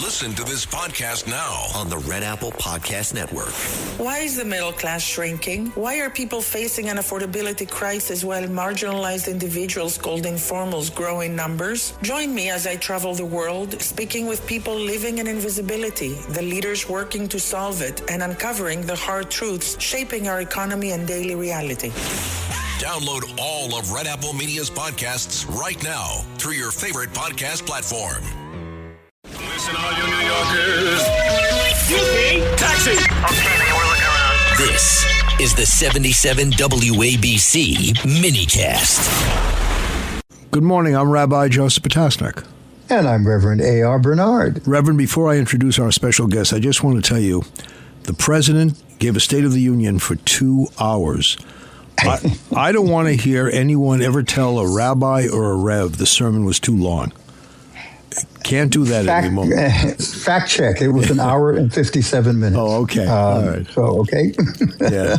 Listen to this podcast now on the Red Apple Podcast Network. Why is the middle class shrinking? Why are people facing an affordability crisis while marginalized individuals called informals grow in numbers? Join me as I travel the world, speaking with people living in invisibility, the leaders working to solve it, and uncovering the hard truths shaping our economy and daily reality. Download all of Red Apple Media's podcasts right now through your favorite podcast platform. Listen, all you New Yorkers. Excuse me, taxi. Okay, man, we're looking around. This is the 77 WABC minicast. Good morning. I'm Rabbi Joseph Potasnik. And I'm Reverend A.R. Bernard. Reverend, before I introduce our special guest, I just want to tell you, the President gave a State of the Union for 2 hours. I don't want to hear anyone ever tell a rabbi or a rev the sermon was too long. Can't do that anymore. Fact check. It was an hour and 57 minutes. Oh, okay. All right. So, okay. Yeah.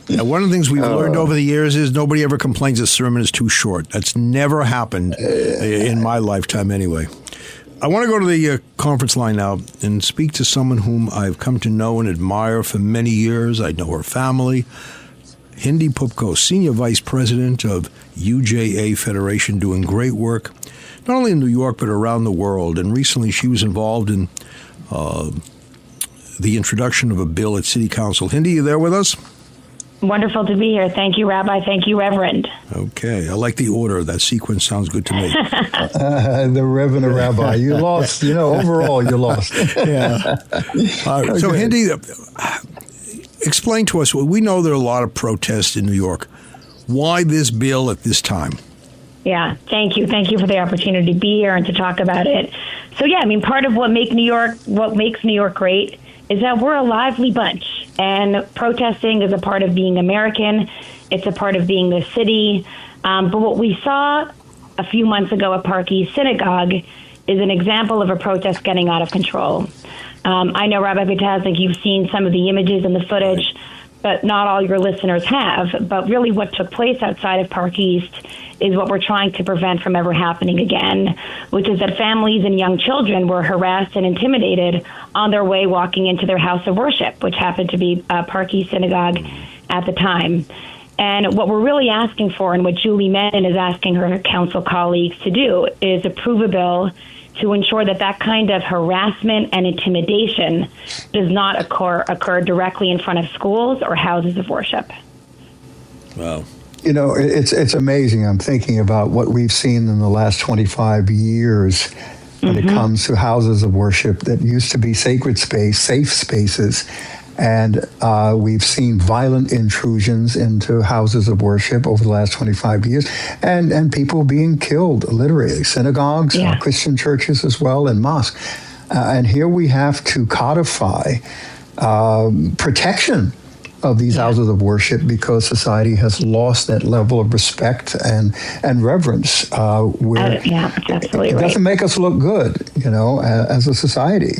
And one of the things we've learned over the years is nobody ever complains a sermon is too short. That's never happened in my lifetime anyway. I want to go to the conference line now and speak to someone whom I've come to know and admire for many years. I know her family. Hindy Poupko, Senior Vice President of UJA Federation, doing great work, not only in New York, but around the world. And recently she was involved in the introduction of a bill at City Council. Hindy, you there with us? Wonderful to be here. Thank you, Rabbi. Thank you, Reverend. Okay. I like the order. That sequence sounds good to me. The Reverend Rabbi. You lost. Overall, you lost. Yeah. Okay. So, Hindy, explain to us, we know there are a lot of protests in New York. Why this bill at this time? Yeah, thank you. Thank you for the opportunity to be here and to talk about it. So, part of what makes New York great is that we're a lively bunch. And protesting is a part of being American. It's a part of being the city. But what we saw a few months ago at Park East Synagogue is an example of a protest getting out of control. I know, Rabbi Potasnik, you've seen some of the images and the footage, but not all your listeners have. But really what took place outside of Park East is what we're trying to prevent from ever happening again, which is that families and young children were harassed and intimidated on their way walking into their house of worship, which happened to be Park East Synagogue at the time. And what we're really asking for, and what Julie Menon is asking her council colleagues to do, is approve a bill to ensure that kind of harassment and intimidation does not occur directly in front of schools or houses of worship. Wow. It's amazing. I'm thinking about what we've seen in the last 25 years when it comes to houses of worship that used to be sacred space, safe spaces. And we've seen violent intrusions into houses of worship over the last 25 years, and people being killed, literally, synagogues, Christian churches as well, and mosques. And here we have to codify protection of these houses of worship because society has lost that level of respect and reverence. Where absolutely it doesn't make us look good, as a society.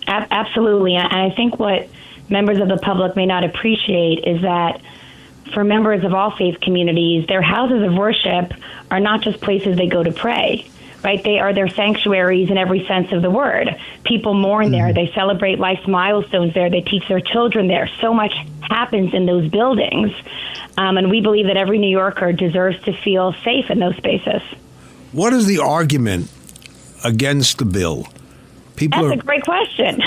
Absolutely. And I think what members of the public may not appreciate is that for members of all faith communities, their houses of worship are not just places they go to pray, right? They are their sanctuaries in every sense of the word. People mourn there. They celebrate life's milestones there. They teach their children there. So much happens in those buildings. And we believe that every New Yorker deserves to feel safe in those spaces. What is the argument against the bill? That's a great question.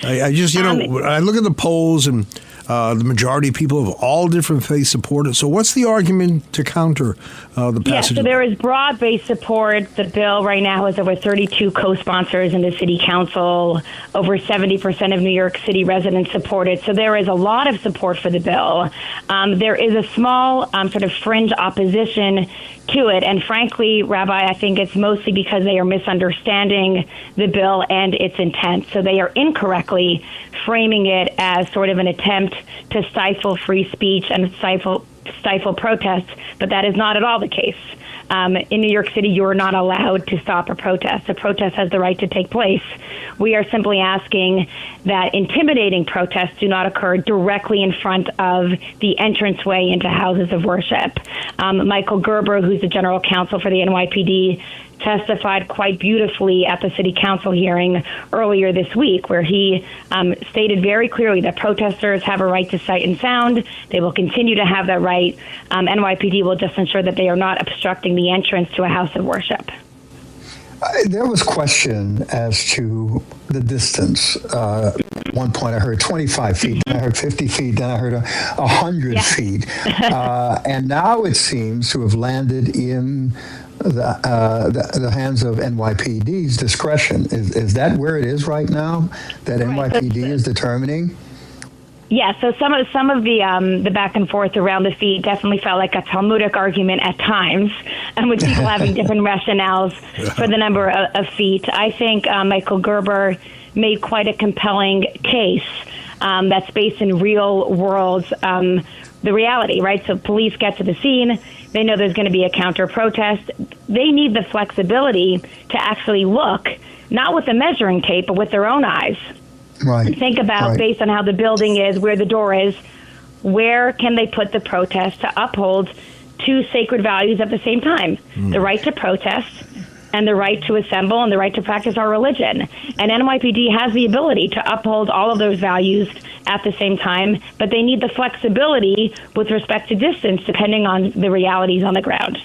I just, I look at the polls and the majority of people of all different faiths support it. So what's the argument to counter the passage? So there is broad-based support. The bill right now has over 32 co-sponsors in the city council. Over 70% of New York City residents support it. So there is a lot of support for the bill. There is a small sort of fringe opposition to it. And frankly, Rabbi, I think it's mostly because they are misunderstanding the bill and its intent. So they are incorrectly framing it as sort of an attempt to stifle free speech and stifle protests, but that is not at all the case. In New York City, you are not allowed to stop a protest. A protest has the right to take place. We are simply asking that intimidating protests do not occur directly in front of the entranceway into houses of worship. Michael Gerber, who's the general counsel for the NYPD, testified quite beautifully at the city council hearing earlier this week, where he stated very clearly that protesters have a right to sight and sound. They will continue to have that right. NYPD will just ensure that they are not obstructing the entrance to a house of worship. There was question as to the distance. At one point I heard 25 feet, then I heard 50 feet, then I heard 100 feet. And now it seems to have landed in the hands of NYPD's discretion. Is that where it is right now, that NYPD is determining? Yeah, so some of the back and forth around the feet definitely felt like a Talmudic argument at times, and with people having different rationales for the number of feet. I think Michael Gerber made quite a compelling case that's based in real world, the reality, right? So police get to the scene. They know there's going to be a counter protest. They need the flexibility to actually look, not with a measuring tape, but with their own eyes. Right. Think about, based on how the building is, where the door is, where can they put the protest to uphold two sacred values at the same time? The right to protest and the right to assemble and the right to practice our religion. And NYPD has the ability to uphold all of those values at the same time, but they need the flexibility with respect to distance, depending on the realities on the ground.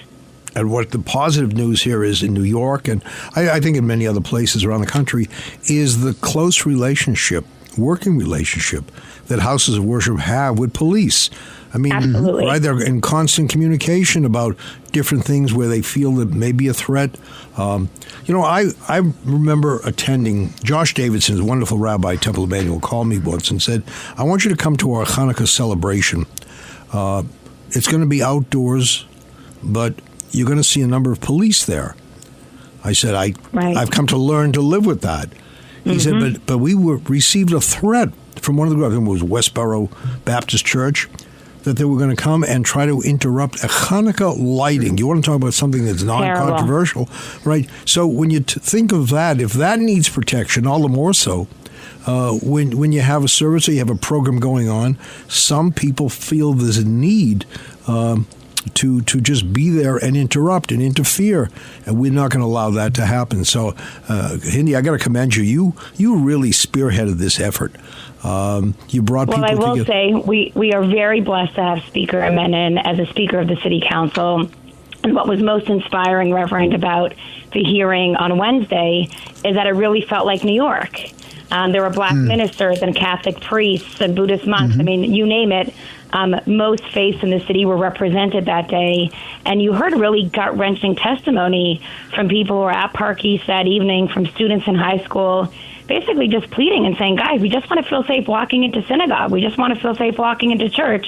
And what the positive news here is in New York, and I think in many other places around the country, is the close relationship, working relationship that houses of worship have with police. I mean, absolutely. Right? They're in constant communication about different things where they feel that may be a threat. I remember attending, Josh Davidson's wonderful rabbi, Temple Emmanuel, called me once and said, I want you to come to our Hanukkah celebration. It's going to be outdoors, but you're going to see a number of police there. I said, I've come to learn to live with that. He said, but we received a threat from one of the groups, I think it was Westboro Baptist Church, that they were going to come and try to interrupt a Hanukkah lighting. You want to talk about something that's non-controversial, right? So when you think of that, if that needs protection, all the more so, when you have a service or you have a program going on, some people feel there's a need to just be there and interrupt and interfere, and we're not going to allow that to happen. So, Hindy, I got to commend you. You really spearheaded this effort. You brought people together. Well, I will say we are very blessed to have Speaker Menon as a Speaker of the City Council. And what was most inspiring, Reverend, about the hearing on Wednesday is that it really felt like New York. There were Black ministers and Catholic priests and Buddhist monks. I mean, you name it. Most faiths in the city were represented that day. And you heard really gut-wrenching testimony from people who were at Park East that evening, from students in high school, basically just pleading and saying, guys, we just want to feel safe walking into synagogue. We just want to feel safe walking into church.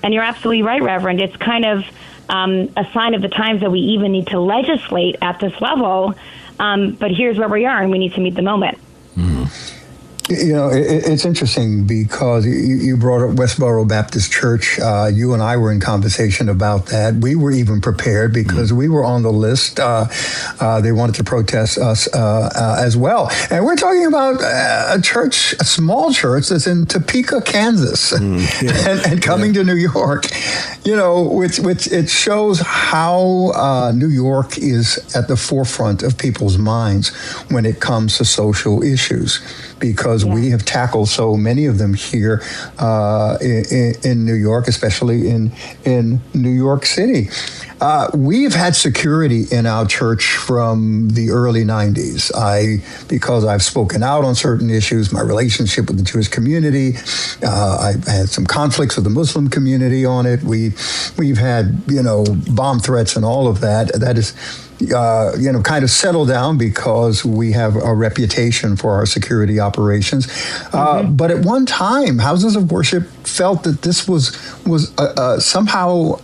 And you're absolutely right, Reverend. It's kind of a sign of the times that we even need to legislate at this level. But here's where we are, and we need to meet the moment. You know, it's interesting because you brought up Westboro Baptist Church. You and I were in conversation about that. We were even prepared because we were on the list. They wanted to protest us as well. And we're talking about a church, a small church that's in Topeka, Kansas, and coming to New York. You know, which it shows how New York is at the forefront of people's minds when it comes to social issues, because we have tackled so many of them here in New York, especially in New York City. We've had security in our church from the early 90s. Because I've spoken out on certain issues, my relationship with the Jewish community, I've had some conflicts with the Muslim community on it. We've had, bomb threats and all of that. That is, kind of settled down because we have a reputation for our security operations. But at one time, houses of worship felt that this was somehow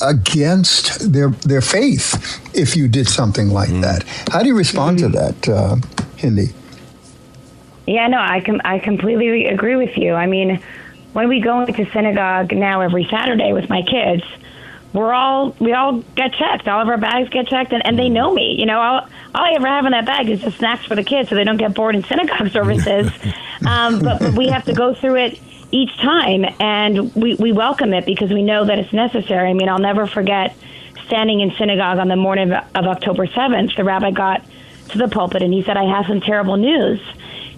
against their faith if you did something like that. How do you respond to that, Hindy? Yeah, no, I completely agree with you. I mean, when we go into synagogue now every Saturday with my kids, we all get checked. All of our bags get checked, and they know me. All I ever have in that bag is just snacks for the kids so they don't get bored in synagogue services. But we have to go through it each time, and we welcome it because we know that it's necessary. I mean, I'll never forget standing in synagogue on the morning of October 7th, the rabbi got to the pulpit and he said, I have some terrible news.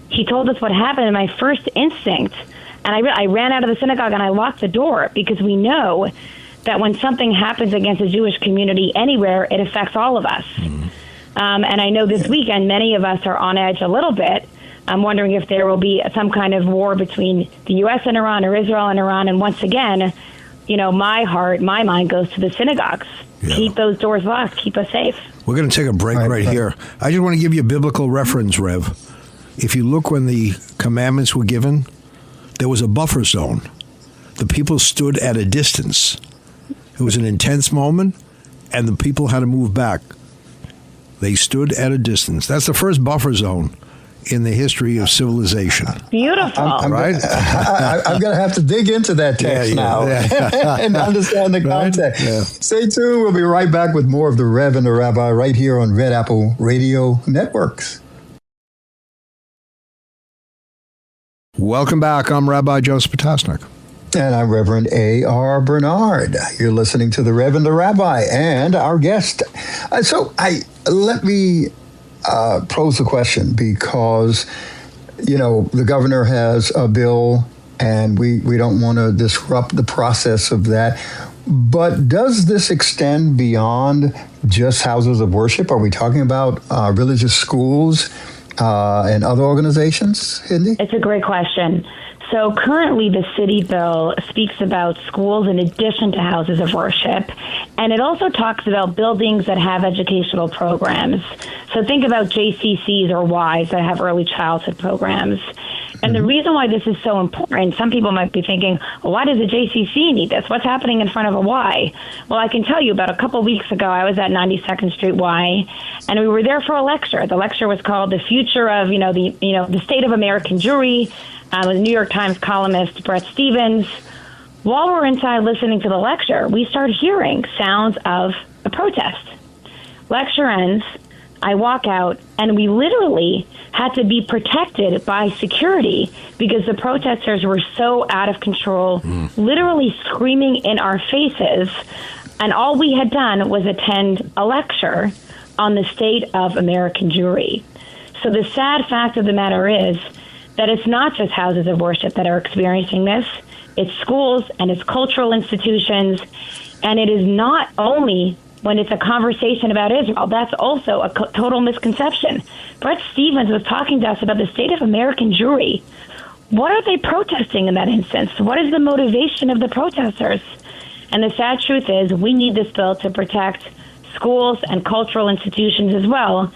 He told us what happened, and my first instinct, and I ran out of the synagogue and I locked the door, because we know that when something happens against a Jewish community anywhere, it affects all of us. Mm-hmm. And I know this weekend many of us are on edge a little bit. I'm wondering if there will be some kind of war between the U.S. and Iran, or Israel and Iran. And once again, my mind goes to the synagogues. Yeah. Keep those doors locked. Keep us safe. We're going to take a break right here. I just want to give you a biblical reference, Rev. If you look when the commandments were given, there was a buffer zone. The people stood at a distance. It was an intense moment, and the people had to move back. They stood at a distance. That's the first buffer zone in the history of civilization. Beautiful. Right? I'm going to have to dig into that text now and understand the context. Yeah. Stay tuned. We'll be right back with more of the Rev and the Rabbi right here on Red Apple Radio Networks. Welcome back. I'm Rabbi Joseph Potasnik. And I'm Reverend A.R. Bernard. You're listening to the Rev and the Rabbi and our guest. Let me pose the question, because, the governor has a bill and we don't want to disrupt the process of that. But does this extend beyond just houses of worship? Are we talking about religious schools and other organizations, Hindy? It's a great question. So currently the city bill speaks about schools in addition to houses of worship, and it also talks about buildings that have educational programs. So think about JCCs or Ys that have early childhood programs. And the reason why this is so important, some people might be thinking, well, why does a JCC need this? What's happening in front of a Y? Well, I can tell you, about a couple weeks ago, I was at 92nd Street Y, and we were there for a lecture. The lecture was called "The Future of the State of American Jewry." With New York Times columnist Bret Stephens. While we're inside listening to the lecture, we start hearing sounds of a protest. Lecture ends, I walk out, and we literally had to be protected by security because the protesters were so out of control, literally screaming in our faces, and all we had done was attend a lecture on the state of American Jewry. So the sad fact of the matter is that it's not just houses of worship that are experiencing this. It's schools and it's cultural institutions. And it is not only when it's a conversation about Israel. That's also a total misconception. Bret Stephens was talking to us about the state of American Jewry. What are they protesting in that instance? What is the motivation of the protesters? And the sad truth is we need this bill to protect schools and cultural institutions as well,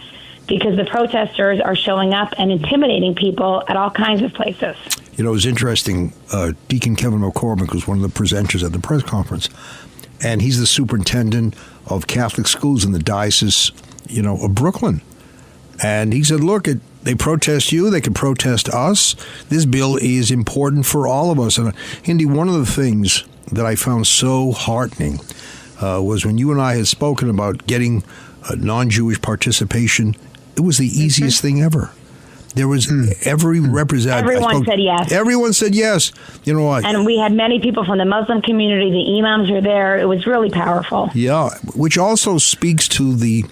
because the protesters are showing up and intimidating people at all kinds of places. It was interesting. Deacon Kevin McCormick was one of the presenters at the press conference, and he's the superintendent of Catholic schools in the diocese, of Brooklyn. And he said, look, they protest you, they can protest us. This bill is important for all of us. And Hindy, one of the things that I found so heartening was when you and I had spoken about getting non-Jewish participation. It was the easiest thing ever. There was every representative. Everyone said yes. Everyone said yes. You know what? And we had many people from the Muslim community. The imams were there. It was really powerful. Yeah, which also speaks to the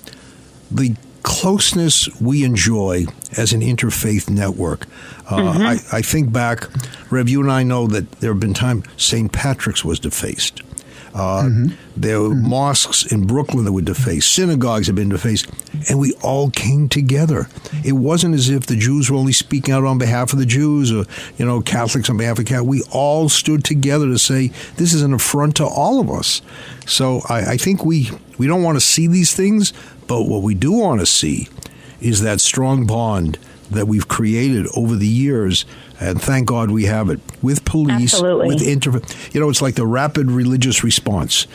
closeness we enjoy as an interfaith network. I think back, Rev, you and I know that there have been times St. Patrick's was defaced. There were mosques in Brooklyn that were defaced. Synagogues have been defaced. And we all came together. It wasn't as if the Jews were only speaking out on behalf of the Jews or, Catholics on behalf of Catholics. We all stood together to say this is an affront to all of us. So I think we don't want to see these things, but what we do want to see is that strong bond that we've created over the years, and thank God we have it, with police, Absolutely. with it's like the rapid religious response.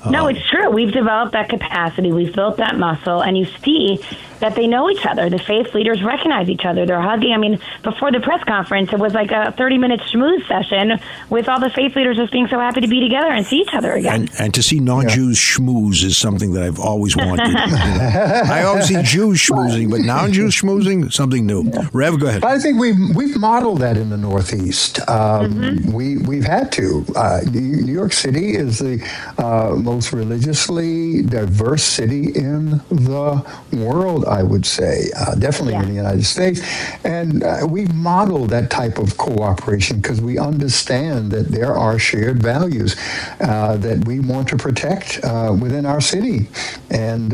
No, it's true. We've developed that capacity. We've built that muscle, and you see that they know each other. The faith leaders recognize each other. They're hugging. I mean, before the press conference, it was like a 30-minute schmooze session with all the faith leaders just being so happy to be together and see each other again. And to see non-Jews schmooze is something that I've always wanted. I always see Jews schmoozing, but non-Jews schmoozing, something new. Rev, go ahead. I think we've modeled that in the Northeast. We've had to. New York City is the most religiously diverse city in the world, I would say, definitely in the United States. And we've modeled that type of cooperation because we understand that there are shared values that we want to protect within our city. And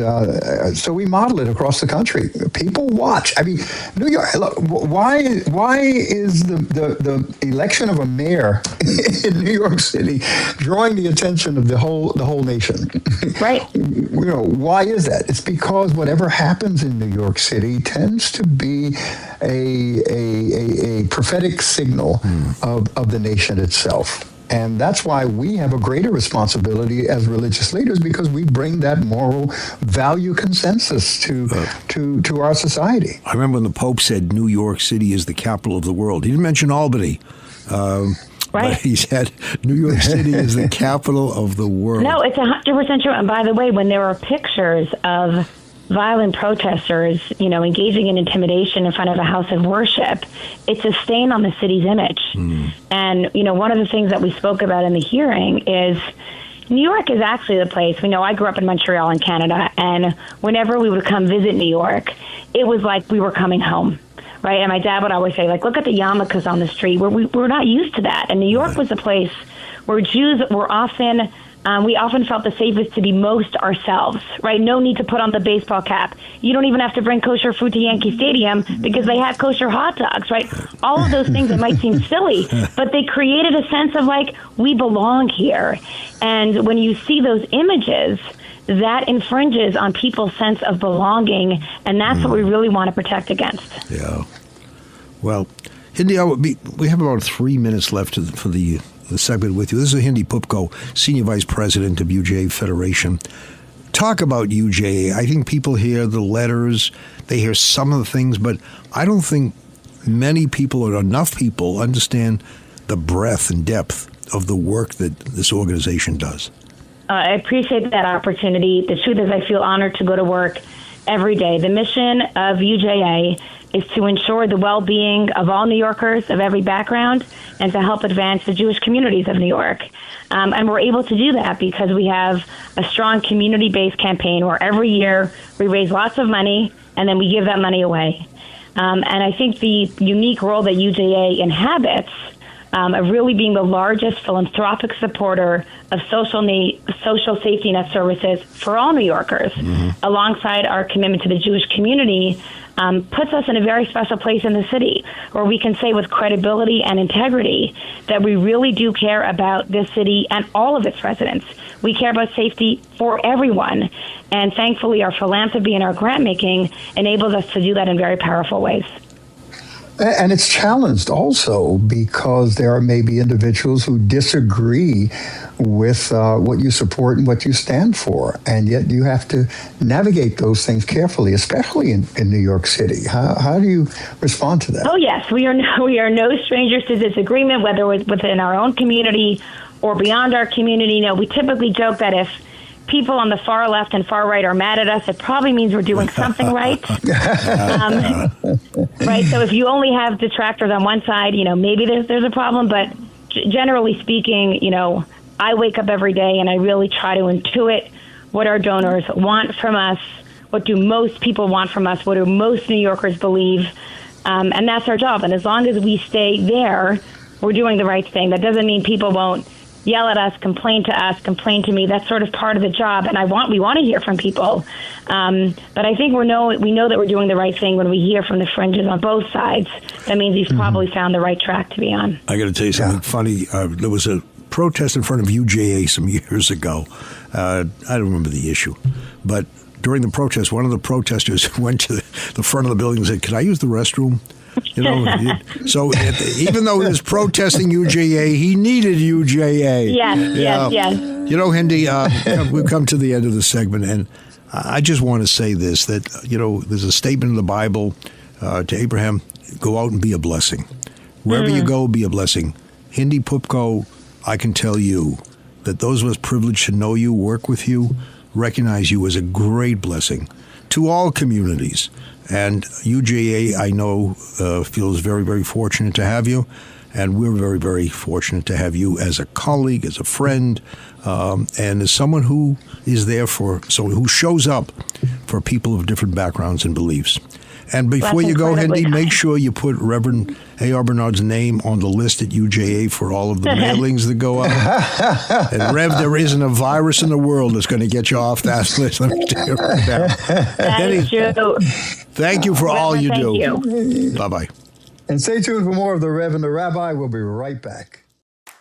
so we model it across the country. People watch. I mean, New York, look, why is the election of a mayor in New York City drawing the attention of the whole nation? Right. Why is that? It's because whatever happens in New York City tends to be a prophetic signal of the nation itself. And that's why we have a greater responsibility as religious leaders, because we bring that moral value consensus to our society. I remember when the Pope said New York City is the capital of the world. He didn't mention Albany. But he said New York City is the capital of the world. No, it's 100% true. And by the way, when there are pictures of violent protesters, engaging in intimidation in front of a house of worship, it's a stain on the city's image. And, one of the things that we spoke about in the hearing is New York is actually the place. I grew up in Montreal in Canada, and whenever we would come visit New York, it was like we were coming home. Right, and my dad would always say, look at the yarmulkes on the street. We're not used to that. And New York was a place where Jews were often, we often felt the safest to be most ourselves, right? No need to put on the baseball cap. You don't even have to bring kosher food to Yankee Stadium because they have kosher hot dogs, right? All of those things that might seem silly, but they created a sense of we belong here. And when you see those images, that infringes on people's sense of belonging, and that's what we really want to protect against. Yeah. Well, Hindy, we have about 3 minutes left for the segment with you. This is Hindy Poupko, Senior Vice President of UJA Federation. Talk about UJA. I think people hear the letters, they hear some of the things, but I don't think many people or enough people understand the breadth and depth of the work that this organization does. I appreciate that opportunity. The truth is I feel honored to go to work every day. The mission of UJA is to ensure the well-being of all New Yorkers of every background and to help advance the Jewish communities of New York. And we're able to do that because we have a strong community-based campaign where every year we raise lots of money and then we give that money away. And I think the unique role that UJA inhabits of really being the largest philanthropic supporter of social safety net services for all New Yorkers, alongside our commitment to the Jewish community, puts us in a very special place in the city where we can say with credibility and integrity that we really do care about this city and all of its residents. We care about safety for everyone. And thankfully, our philanthropy and our grant making enables us to do that in very powerful ways. And it's challenged also because there are maybe individuals who disagree with what you support and what you stand for. And yet you have to navigate those things carefully, especially in New York City. How do you respond to that? Oh, yes. We are no strangers to disagreement, whether it's within our own community or beyond our community. We typically joke that if people on the far left and far right are mad at us, it probably means we're doing something right. Right. So if you only have detractors on one side, maybe there's a problem. But generally speaking, I wake up every day and I really try to intuit what our donors want from us. What do most people want from us? What do most New Yorkers believe? And that's our job. And as long as we stay there, we're doing the right thing. That doesn't mean people won't yell at us, complain to me. That's sort of part of the job, and we want to hear from people. But I think we know that we're doing the right thing when we hear from the fringes on both sides. That means we've probably found the right track to be on. I got to tell you something funny. There was a protest in front of UJA some years ago. I don't remember the issue, but during the protest, one of the protesters went to the front of the building and said, "Can I use the restroom?" So even though he was protesting UJA, he needed UJA. Yes. Hindy, we've come to the end of the segment, and I just want to say this, that, there's a statement in the Bible to Abraham, go out and be a blessing. Wherever you go, be a blessing. Hindy Poupko, I can tell you that those of us privileged to know you, work with you, recognize you as a great blessing to all communities. And UJA, I know, feels very, very fortunate to have you. And we're very, very fortunate to have you as a colleague, as a friend, and as someone who is there who shows up for people of different backgrounds and beliefs. And before you go, Hindy, make sure you put Reverend A.R. Bernard's name on the list at UJA for all of the mailings that go out. And Rev, there isn't a virus in the world that's going to get you off that list. Let me tell you right now. That is true. Thank you for all you do. You. Bye-bye. And stay tuned for more of the Reverend, the Rabbi. We'll be right back.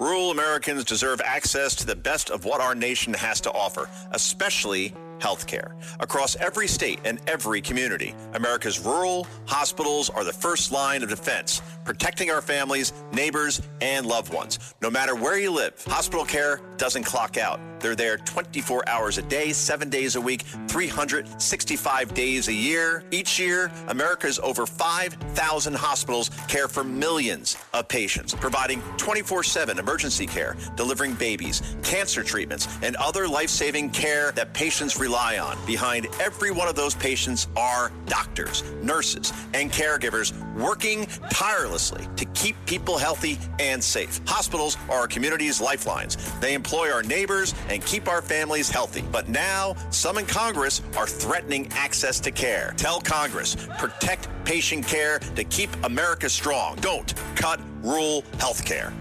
Rural Americans deserve access to the best of what our nation has to offer, especially health care. Across every state and every community, America's rural hospitals are the first line of defense, protecting our families, neighbors, and loved ones. No matter where you live, hospital care doesn't clock out. They're there 24 hours a day, 7 days a week, 365 days a year. Each year, America's over 5,000 hospitals care for millions of patients, providing 24/7 emergency care, delivering babies, cancer treatments, and other life-saving care that patients rely on. Behind every one of those patients are doctors, nurses, and caregivers working tirelessly to keep people healthy and safe. Hospitals are our community's lifelines. They employ our neighbors and keep our families healthy. But now, some in Congress are threatening access to care. Tell Congress, protect patient care to keep America strong. Don't cut rural health care.